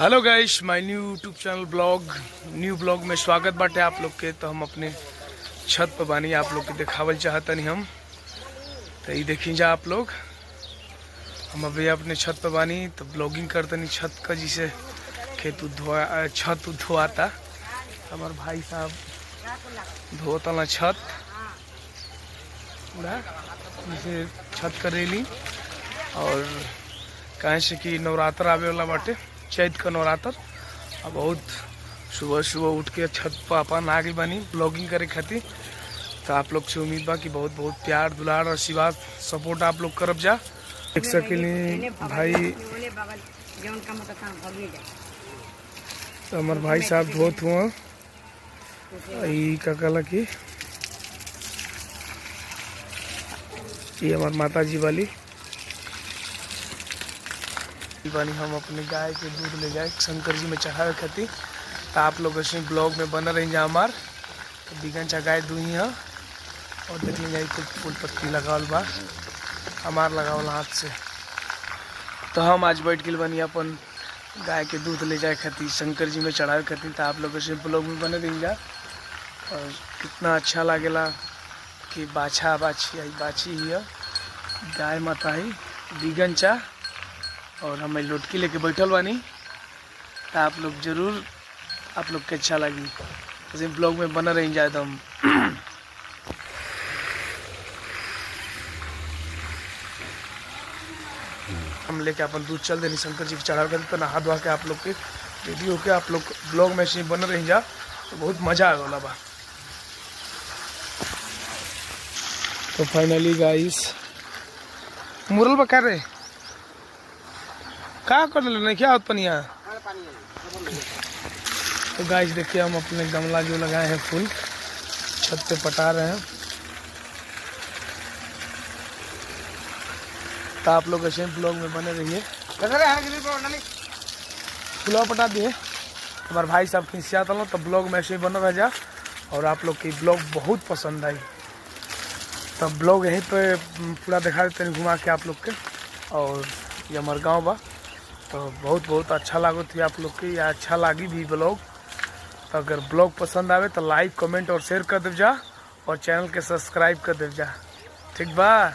Hello guys, my new YouTube channel new blog में स्वागत बाटे आप लोग के। तो हम अपने छत पर बानी, आप लोग के दिखावल चाहतनी हम। तो ये देखी जा आप लोग, हम अभी अपने छत पर बानी तो ब्लॉगिंग करतनी छत का, जिसे छत धोआता। हमारे भाई साहब धोतला छत पूरा, जिसे छत करेली। और कहे से कि नवरात्र आवे वाला बाटे, चैत का नवरात्र। अब बहुत सुबह सुबह उठ के छत पर अपन आ गई बनी ब्लॉगिंग करे खातिर। तो आप लोग से उम्मीद बा कि बहुत बहुत प्यार दुलार और आशीर्वाद सपोर्ट आप लोग करब जा। देख सकेली भाई, तो हमारे भाई साहब धोत हुआ का कहला कि ये हमारे माता जी वाली बानी। हम अपने गाय के दूध ले जाए शंकर जी में चढ़ावे खातिर। तो आप लोग ऐसे ब्लॉग में बना रही जा हमार। तो बिगन गाय दूही है और देख ली जाए तो फूल पत्ती लगावल बा हमार लगावल हाथ से। तो हम आज बैठ गए बनी अपन गाय के दूध ले जाए खातिर शंकर जी में चढ़ावे खातिर। तो आप लोग ऐसे ब्लॉग में बने रही जा। और कितना अच्छा लागेला कि बाछा बाछी ही है, गाय माता ही बिगन और हम लोटकी लेके बैठल बानी। तो आप लोग जरूर, आप लोग के अच्छा लगी तो ब्लॉग में बना रही जाए। तो हम लेके अपन दूध चल देनी शंकर जी की चढ़ाव कर। तो नहा धोआ के आप लोग के रेडी होके आप लोग ब्लॉग में से बन रही जा, तो बहुत मजा आए वाला बा। तो फाइनली गाइस मुरल बा कर रहे क्या कर ले क्या होत पनिया। तो गाइस देखिए, हम अपने गमला जो लगाए हैं फूल छत पे पटा रहे हैं। तो आप लोग ऐसे ब्लॉग में बने रहिए। फूला पटा दिए हमारे भाई साहब खिंचा तलो। तो ब्लॉग में ऐसे ही बना रह जा। और आप लोग की ब्लॉग बहुत पसंद आई तो ब्लॉग यहीं पे पूरा दिखा देते हैं घुमा के आप लोग के। और ये हमारे गाँव बा, तो बहुत बहुत अच्छा लागो थी आप लोग की, या अच्छा लगी भी ब्लॉग। तो अगर ब्लॉग पसंद आवे तो लाइक कमेंट और शेयर कर देव जा, और चैनल के सब्सक्राइब कर देव जा। ठीक बा।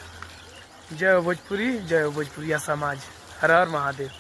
जय हो भोजपुरी, जय हो भोजपुरिया समाज। हर हर महादेव।